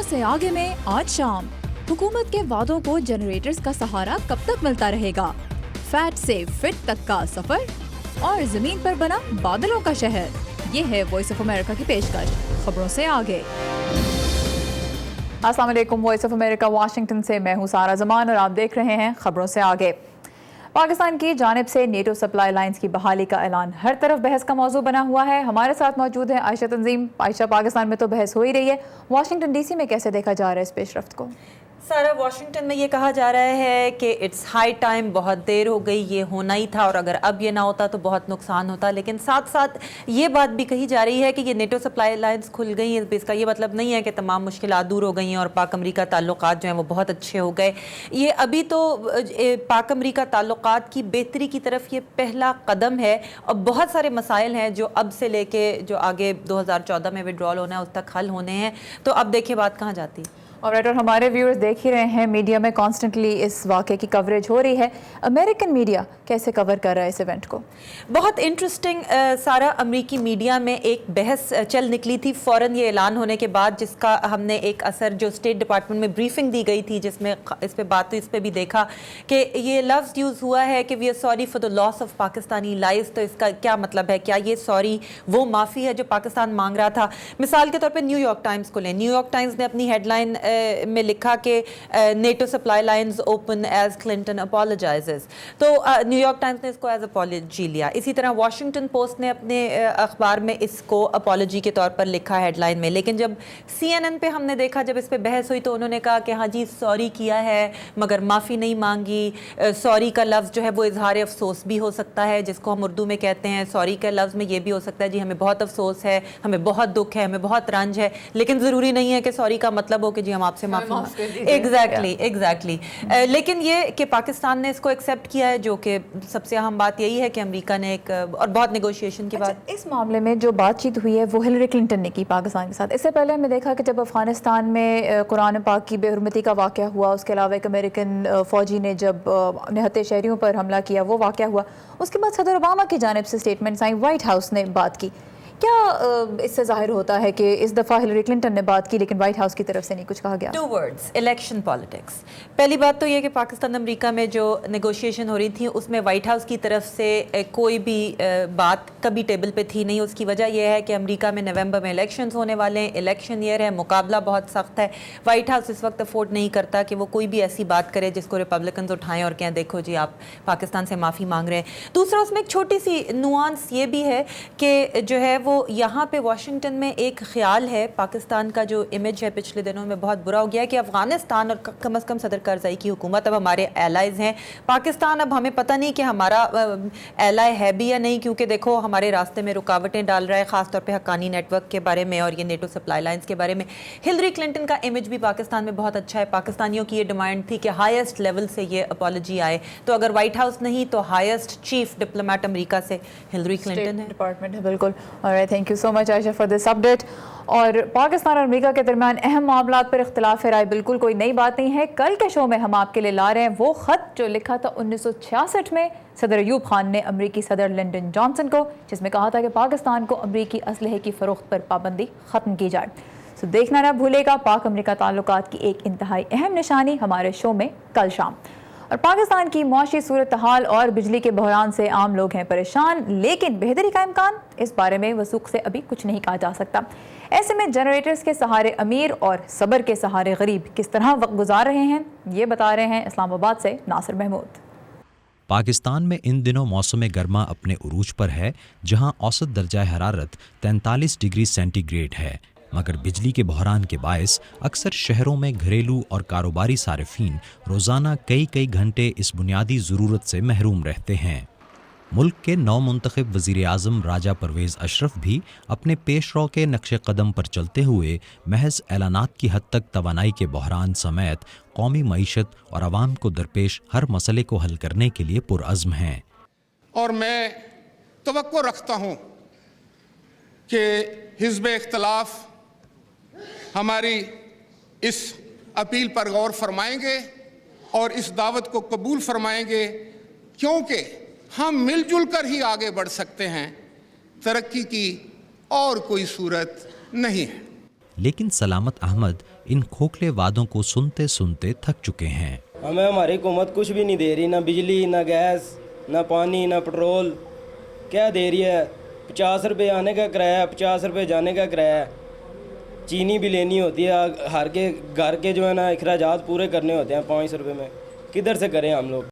से आगे में आज शाम हुकूमत के वादों को जनरेटर्स का सहारा कब तक मिलता रहेगा, फैट से फिट तक का सफर और जमीन पर बना बादलों का शहर। ये है वॉइस ऑफ अमेरिका की पेशकश खबरों से आगे। अस्सलाम वालेकुम, वॉइस ऑफ अमेरिका वाशिंगटन से मैं हूँ सारा जमान और आप देख रहे हैं खबरों से आगे। पाकिस्तान की जानिब से नेटो सप्लाई लाइंस की बहाली का ऐलान हर तरफ बहस का मौजू बना हुआ है। हमारे साथ मौजूद है आयशा तंजीम। आयशा, पाकिस्तान में तो बहस हो ही रही है, वाशिंगटन डीसी में कैसे देखा जा रहा है इस पेशरफ्त को? सारा वाशिंगटन में ये कहा जा रहा है कि इट्स हाई टाइम, बहुत देर हो गई, ये होना ही था और अगर अब ये ना होता तो बहुत नुकसान होता। लेकिन साथ साथ ये बात भी कही जा रही है कि ये नेटो सप्लाई लाइंस खुल गई हैं, इसका ये मतलब नहीं है कि तमाम मुश्किलात दूर हो गई हैं और पाक अमरीका ताल्लुकात जो हैं वो बहुत अच्छे हो गए। ये अभी तो पाक अमरीका ताल्लुकात की बेहतरी की तरफ ये पहला कदम है और बहुत सारे मसाइल हैं जो अब से लेके जो आगे 2014 में विड्रॉल होना है उस तक हल होने हैं। तो अब देखिए बात कहाँ जाती है। और हमारे व्यूअर्स देख ही रहे हैं, मीडिया में कॉन्स्टेंटली इस वाक़े की कवरेज हो रही है। अमेरिकन मीडिया कैसे कवर कर रहा है इस इवेंट को? बहुत इंटरेस्टिंग सारा अमेरिकी मीडिया में एक बहस चल निकली थी फ़ौरन ये ऐलान होने के बाद, जिसका हमने एक असर जो स्टेट डिपार्टमेंट में ब्रीफिंग दी गई थी जिसमें इस पे बात हुई, इस पे भी देखा कि ये लफ्ज़ यूज़ हुआ है कि we are sorry for the loss of Pakistani lives. तो इसका क्या मतलब है? क्या ये सॉरी वो माफ़ी है जो पाकिस्तान मांग रहा था? मिसाल के तौर पर न्यूयॉर्क टाइम्स को लें। न्यूयॉर्क टाइम्स ने अपनी हेडलाइन में लिखा कि NATO supply lines open as Clinton apologises. तो न्यूयॉर्क टाइम्स ने इसको एज अपॉलजी लिया। इसी तरह वाशिंगटन पोस्ट ने अपने अखबार में इसको अपॉलजी के तौर पर लिखा हेडलाइन में। लेकिन जब CNN पे हमने देखा, जब इस पे बहस हुई तो उन्होंने कहा कि हाँ जी सॉरी किया है मगर माफ़ी नहीं मांगी। सॉरी का लफ्ज़ जो है वो इजहार अफसोस भी हो सकता है, जिसको हम उर्दू में कहते हैं। सॉरी के लफ्ज़ में ये भी हो सकता है जी हमें बहुत अफसोस है, हमें बहुत दुख है, हमें बहुत रंज है, लेकिन ज़रूरी नहीं है कि सॉरी का मतलब हो कि जी हम आपसे एग्जैक्टली। लेकिन ये कि पाकिस्तान ने इसको एक्सेप्ट किया है, जो कि सबसे अहम बात यही है कि अमेरिका ने एक और बहुत नेगोशिएशन के बाद इस मामले में जो बातचीत हुई है वो हिलरी क्लिंटन ने की पाकिस्तान के साथ। इससे पहले हमने देखा कि जब अफगानिस्तान में कुरान पाक की बेहुरमती का वाक़या हुआ, उसके अलावा एक अमेरिकन फ़ौजी ने जब निहत्थे शहरियों पर हमला किया, वो वाक़या हुआ। उसके बाद सदर ओबामा की जानिब से स्टेटमेंट्स आई, वाइट हाउस ने बात की। क्या इससे जाहिर होता है कि इस दफ़ा हिलरी क्लिंटन ने बात की लेकिन व्हाइट हाउस की तरफ से नहीं कुछ कहा गया? 2 वर्ड्स, इलेक्शन पॉलिटिक्स। पहली बात तो ये कि पाकिस्तान अमेरिका में जो नेगोशिएशन हो रही थी उसमें व्हाइट हाउस की तरफ से कोई भी बात कभी टेबल पे थी नहीं। उसकी वजह यह है कि अमेरिका में नवंबर में इलेक्शंस होने वाले हैं, इलेक्शन ईयर है, मुकाबला बहुत सख्त है। व्हाइट हाउस इस वक्त अफोर्ड नहीं करता कि वो कोई भी ऐसी बात करे जिसको रिपब्लिकन उठाएं और कहें देखो जी आप पाकिस्तान से माफ़ी मांग रहे हैं। दूसरा, उसमें एक छोटी सी नुआंस ये भी है कि जो है वो यहाँ पे वाशिंगटन में एक ख्याल है, पाकिस्तान का जो इमेज है पिछले दिनों में बहुत बुरा हो गया है कि अफगानिस्तान और कम अज़ कम सदर करज़ई की हुकूमत अब हमारे एलाइज़ हैं। पाकिस्तान अब हमें पता नहीं कि हमारा एलाई है भी या नहीं, क्योंकि देखो हमारे रास्ते में रुकावटें डाल रहा है, ख़ासतौर पे हक्कानी नेटवर्क के बारे में और ये नेटो सप्लाई लाइंस के बारे में। हिलरी क्लिंटन का इमेज भी पाकिस्तान में बहुत अच्छा है। पाकिस्तानियों की ये डिमांड थी कि हाईएस्ट लेवल से ये अपॉलजी आए, तो अगर व्हाइट हाउस नहीं तो हाईएस्ट चीफ डिप्लोमेट अमेरिका से हिलरी क्लिंटन है, डिपार्टमेंट है। बिल्कुल। और thank you so much Ayesha for this update. और पाकिस्तान और अमेरिका के दरमियान अहम मामलात पर इख्तिलाफ राय बिल्कुल कोई नई बात नहीं है। कल के शो में हम आपके लिए ला रहे हैं वो ख़त जो लिखा था 1966 में सदर अयूब खान ने अमेरिकी सदर लिंडन जॉनसन को, जिसमें कहा था कि पाकिस्तान को अमेरिकी असलहे की फ़रोख्त पर पाबंदी ख़त्म की जाए। तो देखना ना भूलेगा पाक अमेरिका ताल्लुकात की एक इंतहाई अहम निशानी हमारे शो में कल शाम। और पाकिस्तान की मुआशी सूरत हाल और बिजली के बहरान से आम लोग हैं परेशान, लेकिन बेहतरी का इम्कान, इस बारे में वसूख से अभी कुछ नहीं कहा जा सकता। ऐसे में जनरेटर्स के सहारे अमीर और सब्र के सहारे गरीब किस तरह वक्त गुजार रहे हैं, ये बता रहे हैं इस्लामाबाद से नासिर महमूद। पाकिस्तान में इन दिनों मौसम गर्मा अपने उरूज पर है, जहां औसत दर्जा हरारत 43 डिग्री सेंटीग्रेड है, मगर बिजली के बहरान के बायस अक्सर शहरों में घरेलू और कारोबारी सारिफीन रोज़ाना कई घंटे इस बुनियादी ज़रूरत से महरूम रहते हैं। मुल्क के नौ मुंतखब वज़ीर आज़म राजा परवेज़ अशरफ भी अपने पेशरो के नक्श कदम पर चलते हुए महज ऐलानात की हद तक तवानाई के बहरान समेत कौमी मईशत और आवाम को दरपेश हर मसले को हल करने के लिए पुरअज़्म हैं। और मैं तवक्को रखता हूँ कि हिज़्ब इख्तिलाफ हमारी इस अपील पर गौर फरमाएंगे और इस दावत को कबूल फरमाएंगे, क्योंकि हम मिलजुल कर ही आगे बढ़ सकते हैं। तरक्की की और कोई सूरत नहीं है। लेकिन सलामत अहमद इन खोखले वादों को सुनते सुनते थक चुके हैं। हमें हमारी हुकूमत कुछ भी नहीं दे रही, ना बिजली, ना गैस, ना पानी, ना पेट्रोल। क्या दे रही है? 50 रुपये आने का किराया, 50 रुपये जाने का किराया। चीनी भी लेनी होती है, हर के घर के जो है ना अखराजात पूरे करने होते हैं 500 रुपये में। किधर से करें हम लोग?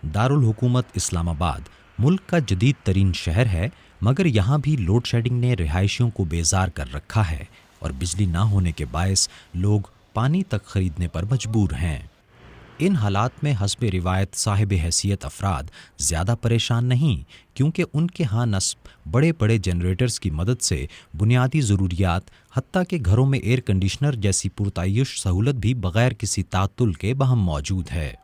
दारुल हुकूमत इस्लामाबाद मुल्क का जदीद तरीन शहर है, मगर यहाँ भी लोड शेडिंग ने रिहायशियों को बेजार कर रखा है और बिजली ना होने के बायस लोग पानी तक खरीदने पर मजबूर हैं। इन हालात में हस्बे रिवायत साहिब हैसियत अफराद ज़्यादा परेशान नहीं, क्योंकि उनके यहाँ नस्ब बड़े बड़े जनरेटर्स की मदद से बुनियादी ज़रूरियात हत्ता के घरों में एयर कंडीशनर जैसी पुरतायुश सहूलत भी बग़ैर किसी तातुल के बहम मौजूद है।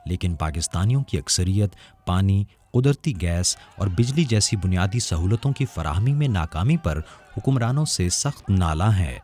लेकिन पाकिस्तानियों की अक्सरियत पानी, कुदरती गैस और बिजली जैसी बुनियादी सहूलतों की फराहमी में नाकामी पर हुक्मरानों से सख्त नाला है।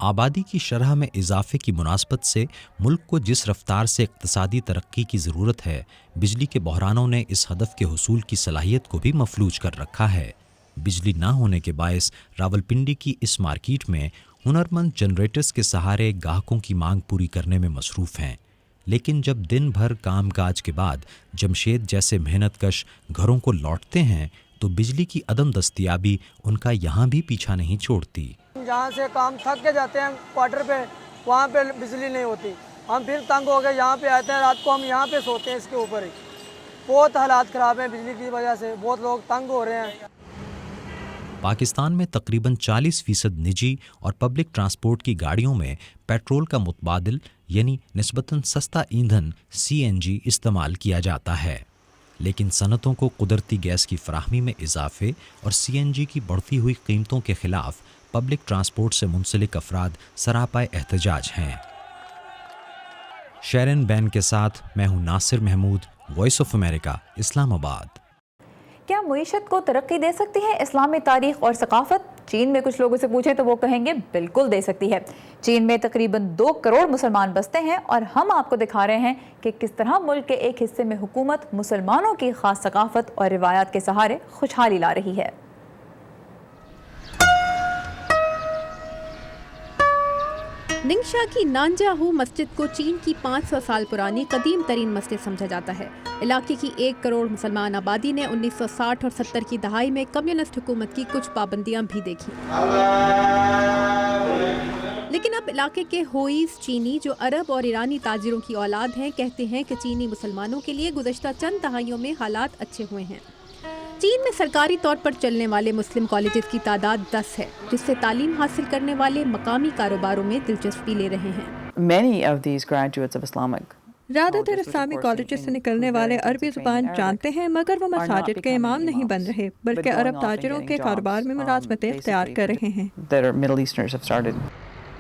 आबादी की शरह में इजाफे की मुनासबत से मुल्क को जिस रफ्तार से इक्तसादी तरक्की की ज़रूरत है, बिजली के बहरानों ने इस हदफ के हुसूल की सलाहियत को भी मफलूज कर रखा है। बिजली ना होने के बायस रावलपिंडी की इस मार्केट में हुनरमंद जनरेटर्स के सहारे गाहकों की मांग पूरी करने में मसरूफ़ हैं। लेकिन जब दिन भर काम काज के बाद जमशेद जैसे मेहनतकश घरों को लौटते हैं तो बिजली की अदम दस्तयाबी उनका यहाँ भी पीछा नहीं छोड़ती। जहाँ से काम थक के जाते हैं क्वार्टर पे, वहाँ पे बिजली नहीं होती, हम फिर तंग हो गए यहाँ पे आते हैं, रात को हम यहाँ पे सोते हैं इसके ऊपर ही। बहुत हालात ख़राब हैं बिजली की वजह से, बहुत लोग तंग हो रहे हैं। पाकिस्तान में तकरीबन 40% निजी और पब्लिक ट्रांसपोर्ट की गाड़ियों में पेट्रोल का मुतबादिल यानी निस्बतन सस्ता ईंधन CNG इस्तेमाल किया जाता है। लेकिन सनतों को कुदरती गैस की फराहमी में इजाफे और CNG की बढ़ती हुई कीमतों के खिलाफ पब्लिक ट्रांसपोर्ट से मुंसलिक अफराद सरापाए एहतजाज हैं। शेरन बैन के साथ मैं हूं Nasir Mahmood, Voice of America, Islamabad. क्या मुईशत को तरक्की दे सकती है इस्लामी तारीख और सकाफत? चीन में कुछ लोगों से पूछे तो वो कहेंगे बिल्कुल दे सकती है। चीन में तकरीबन 2 करोड़ मुसलमान बसते हैं और हम आपको दिखा रहे हैं कि किस तरह मुल्क के एक हिस्से में हुकूमत मुसलमानों की खास सकाफत और रिवायात के सहारे खुशहाली ला रही है। निंगशा की नानजाहू मस्जिद को चीन की 500 साल पुरानी कदीम तरीन मस्जिद समझा जाता है। इलाके की 1 करोड़ मुसलमान आबादी ने 1960 और 70 की दहाई में कम्युनिस्ट हुकूमत की कुछ पाबंदियां भी देखी, लेकिन अब इलाके के होईस चीनी जो अरब और ईरानी ताजिरों की औलाद हैं कहते हैं कि चीनी मुसलमानों के लिए गुज़श्ता चंद दहाइयों में हालात अच्छे हुए हैं। चीन में सरकारी तौर पर चलने वाले मुस्लिम कॉलेजेस की तादाद 10 है, जिससे तालीम हासिल करने वाले मकामी कारोबारों में दिलचस्पी ले रहे हैं। ज़्यादातर इस्लामी कॉलेजेस से निकलने वाले अरबी ज़ुबान जानते हैं, मगर वो मसाजिद के इमाम नहीं बन रहे, बल्कि अरब ताजिरों के कारोबार में मुलाज़मतें इख्तियार कर रहे हैं।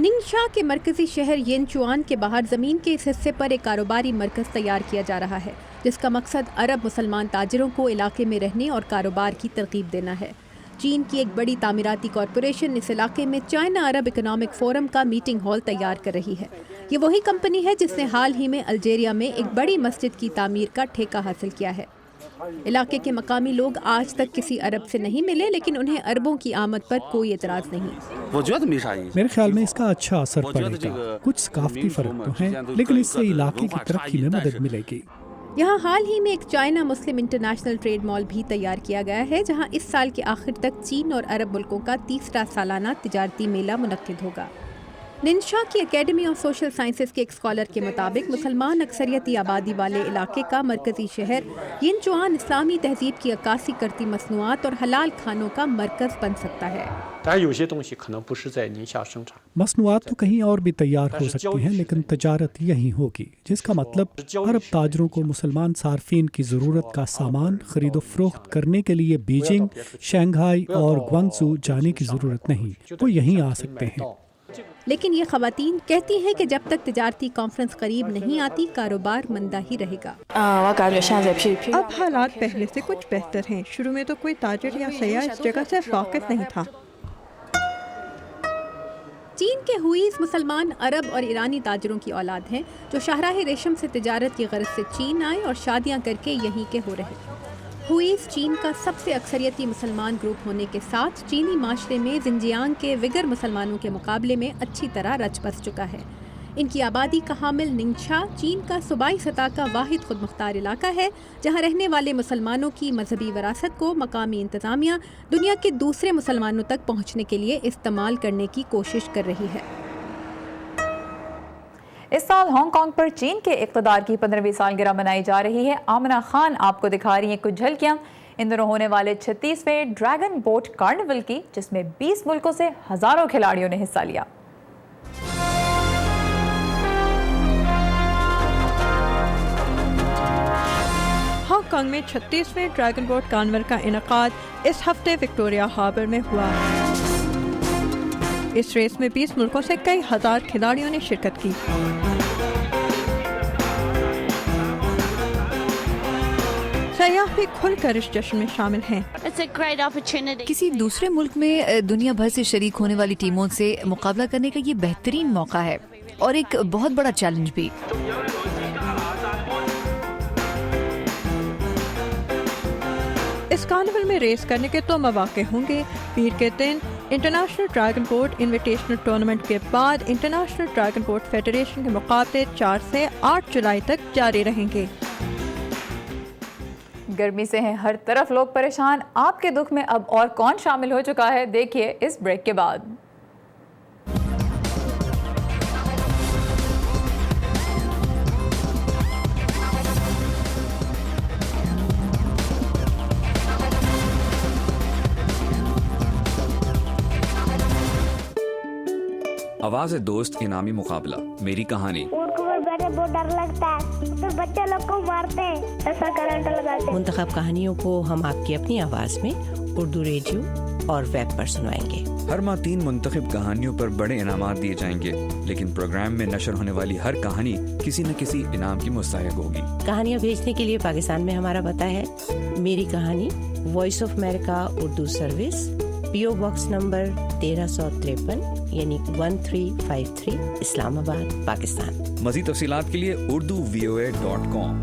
निंगशा के मरकजी शहर येनचुआन के बाहर ज़मीन के इस हिस्से पर एक कारोबारी मरकज़ तैयार किया जा रहा है, जिसका मकसद अरब मुसलमान ताजिरों को इलाके में रहने और कारोबार की तरगीब देना है। चीन की एक बड़ी तामीराती कॉरपोरेशन इस इलाके में चाइना अरब इकोनॉमिक फोरम का मीटिंग हॉल तैयार कर रही है। ये वही कंपनी है जिसने हाल ही में अल्जेरिया में एक बड़ी मस्जिद की तामीर का ठेका हासिल किया है। इलाके के मकामी लोग आज तक किसी अरब से नहीं मिले, लेकिन उन्हें अरबों की आमद पर कोई एतराज़ नहीं। मेरे ख्याल में इसका अच्छा असर पड़ेगा। कुछ सकाफती फ़र्क तो हैं, लेकिन इससे इलाके की तरक्की में मदद मिलेगी। यहाँ हाल ही में एक चाइना मुस्लिम इंटरनेशनल ट्रेड मॉल भी तैयार किया गया है, जहाँ इस साल के आखिर तक चीन और अरब मुल्कों का 3रा सालाना तिजारती मेला मुनक्किद होगा। निंशा की एकेडमी ऑफ सोशल साइंसेज के एक स्कॉलर के मुताबिक मुसलमान अक्सरियती आबादी वाले इलाके का मरकजी शहर येनचुआन इस्लामी तहजीब की अक्कासी करती मसनूआत और हलाल खानों का मरकज़ बन सकता है। मसनूआत तो कहीं और भी तैयार हो सकती हैं, लेकिन तजारत यहीं होगी, जिसका मतलब अरब ताजरों को मुसलमान सार्फिन की ज़रूरत का सामान खरीदो फरोख्त करने के लिए बीजिंग, शंघाई और ग्वांगझू जाने की ज़रूरत नहीं, वो यहीं आ सकते हैं। लेकिन ये ख़वातीन कहती हैं कि जब तक तिजारती कॉन्फ्रेंस करीब नहीं आती, कारोबार मंदा ही रहेगा। अब हालात पहले से कुछ बेहतर हैं। शुरू में तो कोई ताजिर या सयाह इस जगह से वाकिफ नहीं था। चीन के हुईस मुसलमान अरब और ईरानी ताजिरों की औलाद हैं, जो शाहराह रेशम से तिजारत की गर्ज से चीन आए और शादियां करके यहीं के हो रहे। हुईस चीन का सबसे अक्सरियती मुसलमान ग्रुप होने के साथ चीनी माशरे में जिनजियांग के विगर मुसलमानों के मुकाबले में अच्छी तरह रच बस चुका है। इनकी आबादी का हामिल निंगशा चीन का सूबाई सतह का वाहिद खुद मुख्तार इलाका है, जहाँ रहने वाले मुसलमानों की मजहबी विरासत को मकामी इंतज़ामिया दुनिया के दूसरे मुसलमानों तक पहुँचने के लिए इस्तेमाल करने की कोशिश कर रही है। इस साल हांगकांग पर चीन के इक़्तिदार की 15वीं सालगिरह मनाई जा रही है। आमना खान आपको दिखा रही हैं कुछ झलकियाँ इन दिनों होने वाले 36वें ड्रैगन बोट कार्निवल की, जिसमें 20 मुल्कों से हज़ारों खिलाड़ियों ने हिस्सा लिया। हांगकांग में 36वें ड्रैगन बोट कार्निवल का इनेकाद इस हफ्ते विक्टोरिया हार्बर में हुआ। इस रेस में 20 मुल्कों से कई हजार खिलाड़ियों ने शिरकत की। सयाह भी खुलकर इस जश्न में शामिल हैं। किसी दूसरे मुल्क में दुनिया भर से शरीक होने वाली टीमों से मुकाबला करने का ये बेहतरीन मौका है और एक बहुत बड़ा चैलेंज भी। इस कार्निवल में रेस करने के तो मौके होंगे। पीर के दिन international dragon boat invitational tournament के बाद इंटरनेशनल ड्रैगन बोट फेडरेशन के मुकाबले 4 से 8 जुलाई तक जारी रहेंगे। गर्मी से हैं हर तरफ लोग परेशान। आपके दुख में अब और कौन शामिल हो चुका है, देखिए इस ब्रेक के बाद। आवाज़ दोस्त इनामी मुकाबला, मेरी कहानी। ऊँट पर बैठे बहुत डर लगता है, तो बच्चे लोग को मारते हैं, ऐसा करंट लगाते हैं। मुंतखब कहानियों को हम आपकी अपनी आवाज़ में उर्दू रेडियो और वेब पर सुनवाएंगे। हर माह 3 मुंतखब कहानियों पर बड़े इनामात दिए जाएंगे, लेकिन प्रोग्राम में नशर होने वाली हर कहानी किसी न किसी इनाम की मुस्तहिक होगी। कहानियाँ भेजने के लिए पाकिस्तान में हमारा पता है मेरी कहानी, voice of America Urdu service, PO box number 1353 यानी 1353 इस्लामाबाद पाकिस्तान। मज़ीद तफसीलात के लिए urduvoa.com।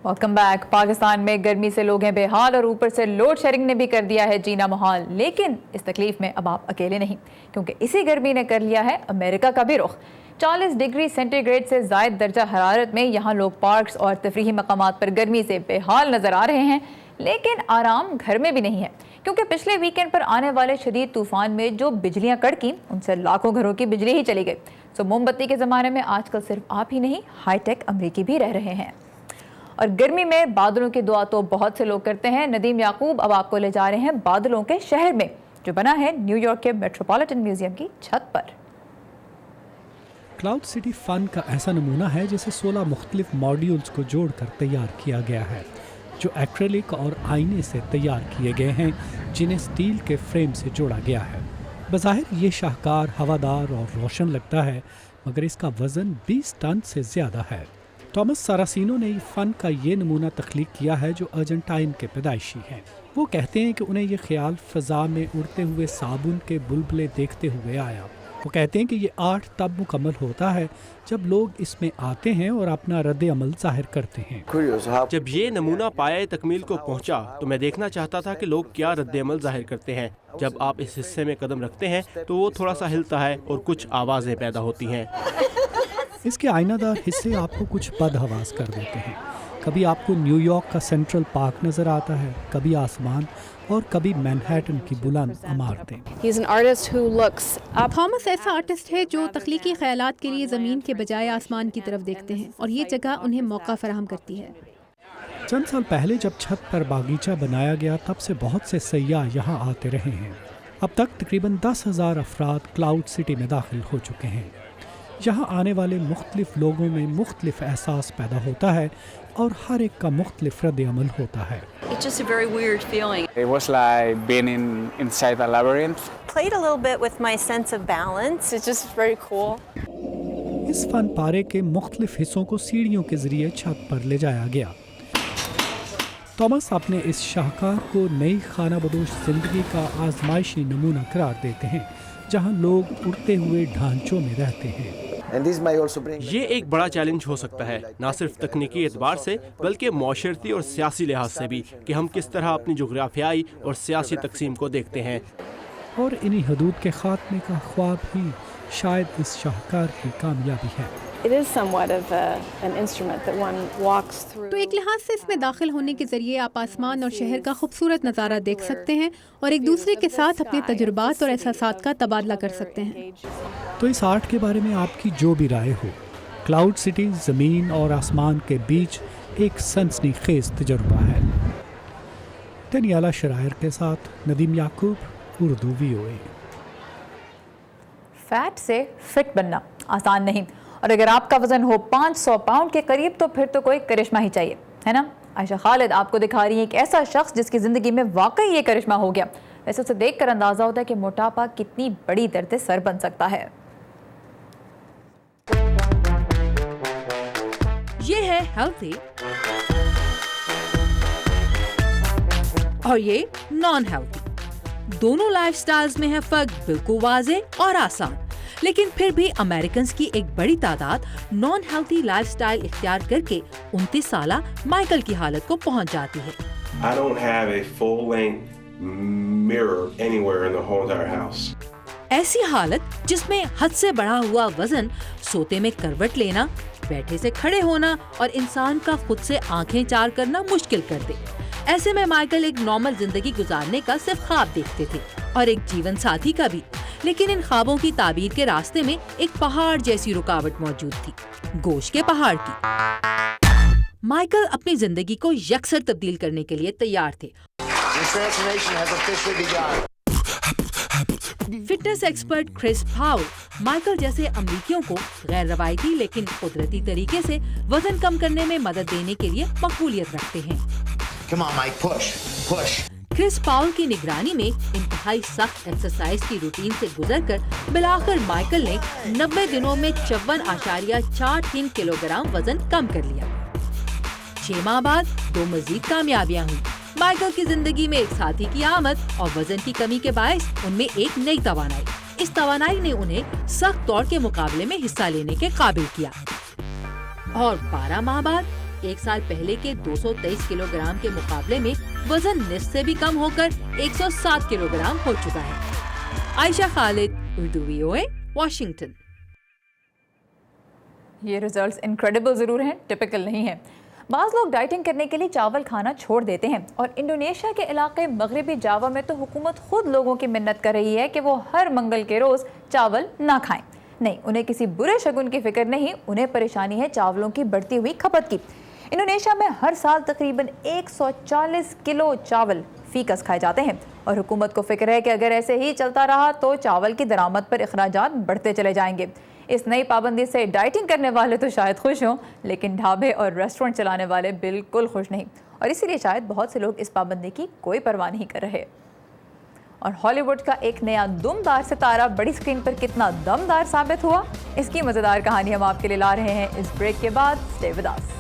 Welcome back. पाकिस्तान में गर्मी से लोग हैं बेहाल और ऊपर से लोड शेडिंग ने भी कर दिया है जीना मुहाल। लेकिन इस तकलीफ में अब आप अकेले नहीं, क्योंकि इसी गर्मी ने कर लिया है अमेरिका का भी रुख। 40 डिग्री सेंटीग्रेड से ज़ायद दर्जा हरारत में यहाँ लोग पार्क्स और तफरीही मकामात पर गर्मी से बेहाल नज़र आ रहे हैं। लेकिन आराम घर में भी नहीं है, क्योंकि पिछले वीकेंड पर आने वाले शदीद तूफान में जो बिजलियां कड़की, उनसे लाखों घरों की बिजली ही चली गई। सो मोमबत्ती के ज़माने में आजकल सिर्फ आप ही नहीं, हाईटेक अमरीकी भी रह रहे हैं। और गर्मी में बादलों की दुआ तो बहुत से लोग करते हैं। नदीम याकूब अब आपको ले जा रहे हैं बादलों के शहर में, जो बना है न्यूयॉर्क के मेट्रोपॉलिटन म्यूजियम की छत पर। क्लाउड सिटी फन का ऐसा नमूना है जिसे 16 मुख्तलिफ मॉड्यूल्स को जोड़कर तैयार किया गया है, जो एक्रेलिक और आईने से तैयार किए गए हैं, जिन्हें स्टील के फ्रेम से जोड़ा गया है। बज़ाहिर ये शाहकार, हवादार और रोशन लगता है, मगर इसका वज़न 20 टन से ज़्यादा है। थॉमस सारासिनो ने फ़न का ये नमूना तख्लीक किया है, जो अर्जेंटाइन के पैदाइशी हैं। वो कहते हैं कि उन्हें ये ख्याल फ़ज़ा में उड़ते हुए साबुन के बुलबुले देखते हुए आया। वो कहते हैं कि ये आर्ट तब मुकम्मल होता है जब लोग इसमें आते हैं और अपना रद्द अमल जाहिर करते हैं। जब ये नमूना पाए तकमील को पहुंचा तो मैं देखना चाहता था कि लोग क्या रद्द अमल जाहिर करते हैं। जब आप इस हिस्से में कदम रखते हैं तो वो थोड़ा सा हिलता है और कुछ आवाज़ें पैदा होती हैं। इसके आईनादार हिस्से आपको कुछ बदहवास कर देते हैं। कभी आपको न्यूयॉर्क का सेंट्रल पार्क नज़र आता है, कभी आसमान और कभी मैनहट्टन की बुलंद इमारतें। थॉमस ऐसा आर्टिस्ट है जो तख्लीकी ख्यालात के लिए ज़मीन के बजाय आसमान की तरफ देखते हैं, और ये जगह उन्हें मौका फराहम करती है। चंद साल पहले जब छत पर बागीचा बनाया गया, तब से बहुत से सयाह यहाँ आते रहे हैं। अब तक तकरीबन 10,000 अफराद क्लाउड सिटी में दाखिल हो चुके हैं। यहाँ आने वाले मुख्तलिफ लोगों में मुख्तलिफ एहसास पैदा होता है और हर एक का मुख्तलिफ रद्द अमल होता है। It's just a very weird feeling. It was like being inside a labyrinth. Played a little bit with my sense of balance. It's just very cool. इस फन पारे के मुख्तलिफ हिस्सों को सीढ़ियों के जरिए छत पर ले जाया गया। थॉमस अपने इस शाहकार को नई खाना बदोश जिंदगी का आजमाइशी नमूना करार देते हैं, जहाँ लोग उड़ते हुए ढांचों में रहते हैं। یہ ایک بڑا چیلنج ہو سکتا ہے، نہ صرف تکنیکی اعتبار سے بلکہ معاشرتی اور سیاسی لحاظ سے بھی، کہ ہم کس طرح اپنی جغرافیائی اور سیاسی تقسیم کو دیکھتے ہیں۔ اور انہی حدود کے خاتمے کا خواب ہی شاید اس شاہکار کی کامیابی ہے۔ تو ایک لحاظ سے اس میں داخل ہونے کے ذریعے آپ آسمان اور شہر کا خوبصورت نظارہ دیکھ سکتے ہیں اور ایک دوسرے کے ساتھ اپنے تجربات اور احساسات کا تبادلہ کر سکتے ہیں۔ تو اس آرٹ کے بارے میں آپ کی جو بھی رائے ہو، کلاؤڈ سٹی زمین اور آسمان کے بیچ ایک سنسنی خیز تجربہ ہے۔ دنیالہ شرائر کے ساتھ ندیم یعقوب، اردو VOA۔ فیٹ سے فٹ بننا آسان نہیں، اور اگر آپ کا وزن ہو 500 پاؤنڈ کے قریب تو پھر تو کوئی کرشمہ ہی چاہیے، ہے نا؟ عائشہ خالد آپ کو دکھا رہی ہیں ایک ایسا شخص جس کی زندگی میں واقعی یہ کرشمہ ہو گیا۔ ویسے اسے دیکھ کر اندازہ ہوتا ہے کہ موٹاپا کتنی بڑی درد سر بن سکتا ہے۔ یہ ہے ہیلتھی اور یہ نان ہیلتھی، دونوں لائف سٹائلز میں ہے فرق بالکل واضح اور آسان، لیکن پھر بھی امریکنز کی ایک بڑی تعداد نان ہیلتھی لائف سٹائل اختیار کر کے 29 سالہ مائیکل کی حالت کو پہنچ جاتی ہے۔ I don't have a full-length mirror anywhere in the whole entire house. ایسی حالت جس میں حد سے بڑھا ہوا وزن، سوتے میں کروٹ لینا، بیٹھے سے کھڑے ہونا اور انسان کا خود سے آنکھیں چار کرنا مشکل کر دے۔ ایسے میں مائیکل ایک نارمل زندگی گزارنے کا صرف خواب دیکھتے تھے اور ایک جیون ساتھی کا بھی، لیکن ان خوابوں کی تعبیر کے راستے میں ایک پہاڑ جیسی رکاوٹ موجود تھی، گوشت کے پہاڑ کی۔ مائیکل اپنی زندگی کو یکسر تبدیل کرنے کے لیے تیار تھے۔ فٹنس ایکسپرٹ کرس پاول مائیکل جیسے امریکیوں کو غیر روایتی لیکن قدرتی طریقے سے وزن کم کرنے میں مدد دینے کے لیے مقبولیت رکھتے ہیں۔ کرس پاول کی نگرانی میں انتہائی سخت ایکسرسائز کی روٹین سے گزر کر بالآخر مائیکل نے 90 دنوں میں 54.43 کلو گرام وزن کم کر لیا۔ 6 ماہ بعد 2 مزید کامیابیاں ہوئی۔ مائیکل کی زندگی میں ایک ساتھی کی آمد اور وزن کی کمی کے باعث ان میں ایک نئی توانائی، اس توانائی نے انہیں سخت دوڑ کے مقابلے میں حصہ لینے کے قابل کیا، اور 12 ماہ بعد 1 سال پہلے کے 223 کلو گرام کے مقابلے میں وزن نصف سے بھی کم ہو کر 107 کلو گرام ہو چکا ہے۔ عائشہ خالد، اردو VOA، واشنگٹن۔ یہ ریزلٹس انکریڈیبل ضرور ہیں، ٹپیکل نہیں ہیں۔ بعض لوگ ڈائٹنگ کرنے کے لیے چاول کھانا چھوڑ دیتے ہیں، اور انڈونیشیا کے علاقے مغربی جاوا میں تو حکومت خود لوگوں کی منت کر رہی ہے کہ وہ ہر منگل کے روز چاول نہ کھائیں۔ نہیں، انہیں کسی برے شگن کی فکر نہیں، انہیں پریشانی ہے چاولوں کی بڑھتی ہوئی کھپت کی۔ انڈونیشیا میں ہر سال تقریباً 140 کلو چاول فی کس کھائے جاتے ہیں، اور حکومت کو فکر ہے کہ اگر ایسے ہی چلتا رہا تو چاول کی درآمد پر اخراجات بڑھتے چلے جائیں گے۔ اس نئی پابندی سے ڈائٹنگ کرنے والے تو شاید خوش ہوں، لیکن ڈھابے اور ریسٹورنٹ چلانے والے بالکل خوش نہیں، اور اسی لیے شاید بہت سے لوگ اس پابندی کی کوئی پرواہ نہیں کر رہے۔ اور ہالی ووڈ کا ایک نیا دمدار ستارہ بڑی اسکرین پر کتنا دمدار ثابت ہوا، اس کی مزیدار کہانی ہم آپ کے لیے لا رہے ہیں اس بریک کے بعد۔ Stay with us.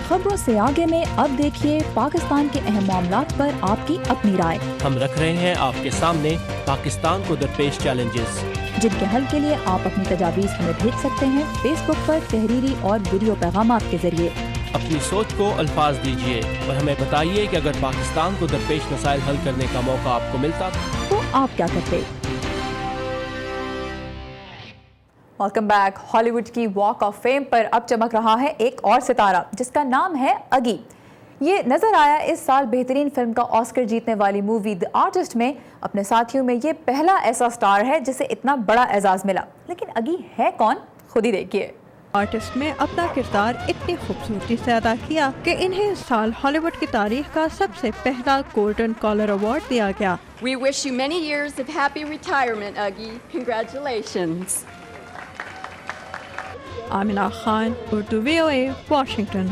خبروں سے آگے میں اب دیکھیے پاکستان کے اہم معاملات پر آپ کی اپنی رائے۔ ہم رکھ رہے ہیں آپ کے سامنے پاکستان کو درپیش چیلنجز، جن کے حل کے لیے آپ اپنی تجاویز ہمیں بھیج سکتے ہیں فیس بک پر تحریری اور ویڈیو پیغامات کے ذریعے۔ اپنی سوچ کو الفاظ دیجیے اور ہمیں بتائیے کہ اگر پاکستان کو درپیش مسائل حل کرنے کا موقع آپ کو ملتا تو آپ کیا کرتے؟ Welcome back. ہالی ووڈ کی واک آف فیم پر اب چمک رہا ہے ایک اور ستارہ جس کا نام ہے اگی۔ یہ نظر آیا اس سال بہترین فلم کا آسکر جیتنے والی مووی دی آرٹسٹ میں۔ اپنے ساتھیوں میں یہ پہلا ایسا سٹار ہے جسے اتنا بڑا اعزاز ملا، لیکن اگی ہے کون؟ خود ہی دیکھیے۔ آرٹسٹ میں اپنا کردار اتنی خوبصورتی سے ادا کیا کہ انہیں اس سال ہالی ووڈ کی تاریخ کا سب سے پہلا گولڈن کالر ایوارڈ دیا گیا۔ We wish you many years of happy retirement, Uggy. Congratulations. Amna Khan, Urdu VOA، Washington.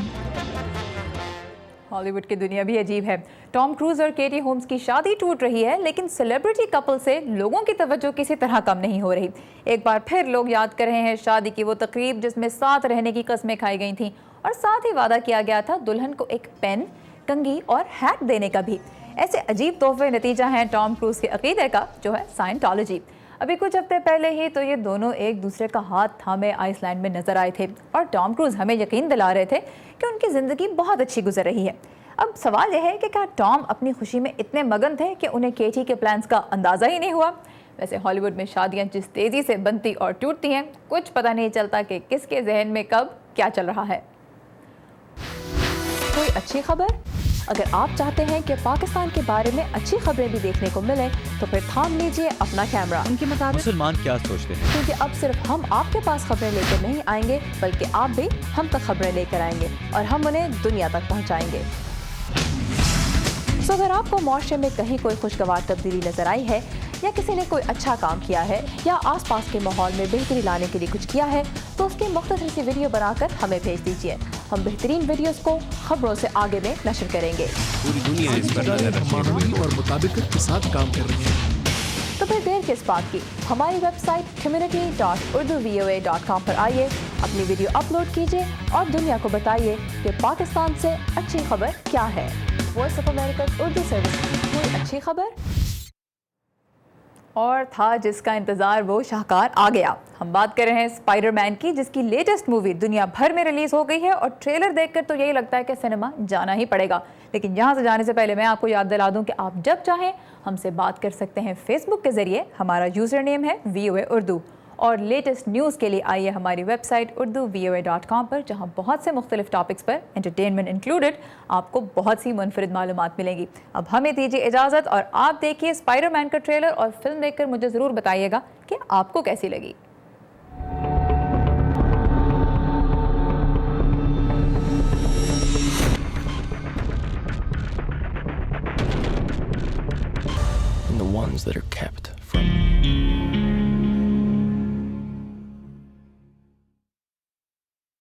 Hollywood کی دنیا بھی عجیب ہے۔ टॉम क्रूज और केटी होम्स की शादी टूट रही है, लेकिन सेलिब्रिटी कपल से लोगों की तवज्जो किसी तरह कम नहीं हो रही। एक बार फिर लोग याद कर रहे हैं शादी की वो तकरीब जिसमें साथ रहने की कस्में खाई गई थीं और साथ ही वादा किया गया था दुल्हन को एक पेन, कंघी और हैट देने का भी। ऐसे अजीब तोहफे नतीजा हैं टॉम क्रूज के अकीदे का, जो है साइंटोलॉजी। अभी कुछ हफ्ते पहले ही तो ये दोनों एक दूसरे का हाथ थामे आइसलैंड में नजर आए थे और टॉम क्रूज हमें यकीन दिला रहे थे कि उनकी ज़िंदगी बहुत अच्छी गुजर रही है। अब सवाल यह है कि क्या टॉम अपनी खुशी में इतने मगन थे कि उन्हें केटी के प्लान्स का अंदाज़ा ही नहीं हुआ। वैसे हॉलीवुड में शादियां जिस तेज़ी से बनती और टूटती हैं, कुछ पता नहीं चलता कि किसके जहन में कब क्या चल रहा है। कोई अच्छी खबर? अगर आप चाहते हैं कि पाकिस्तान के बारे में अच्छी खबरें भी देखने को मिलें तो फिर थाम लीजिए अपना कैमरा। उनके मुताबिक मुसलमान क्या सोचते हैं, क्योंकि अब सिर्फ हम आपके पास खबरें लेकर नहीं आएंगे, बल्कि आप भी हम तक खबरें लेकर आएंगे और हम उन्हें दुनिया तक पहुंचाएंगे। अगर आपको मुआशरे में कहीं कोई खुशगवार तब्दीली नजर आई है या किसी ने कोई अच्छा काम किया है या आसपास के माहौल में बेहतरी लाने के लिए कुछ किया है तो उसकी मुख्तसर सी वीडियो बनाकर हमें भेज दीजिए। हम बेहतरीन वीडियोस को खबरों से आगे में नशर करेंगे। पूरी दुनिया इस पर नजर रखी और मुताबिकत के साथ काम कर रही है। तो फिर देर किस बात की, हमारी वेबसाइट community.urduvoa.com पर आइए, अपनी वीडियो अपलोड कीजिए और दुनिया को बताइए कि पाकिस्तान से अच्छी खबर क्या है। Voice of America Urdu service, कोई अच्छी खबर? और था जिसका इंतज़ार वो शाहकार आ गया। हम बात कर रहे हैं स्पाइडरमैन की, जिसकी लेटेस्ट मूवी दुनिया भर में रिलीज़ हो गई है और ट्रेलर देखकर तो यही लगता है कि सिनेमा जाना ही पड़ेगा। लेकिन यहाँ से जाने से पहले मैं आपको याद दिला दूँ कि आप जब चाहें हमसे बात कर सकते हैं फेसबुक के ज़रिए। हमारा यूज़र नेम है VOA उर्दू। और लेटेस्ट न्यूज़ के लिए आइए हमारी वेबसाइट urduvoa.com पर, जहां बहुत से मुख्तलिफ टॉपिक्स पर एंटरटेनमेंट इंक्लूडेड आपको बहुत सी मुनफरिद मालूमात मिलेंगी। अब हमें दीजिए इजाज़त और आप देखिए स्पाइडरमैन का ट्रेलर और फिल्म देखकर मुझे ज़रूर बताइएगा कि आपको कैसी लगी।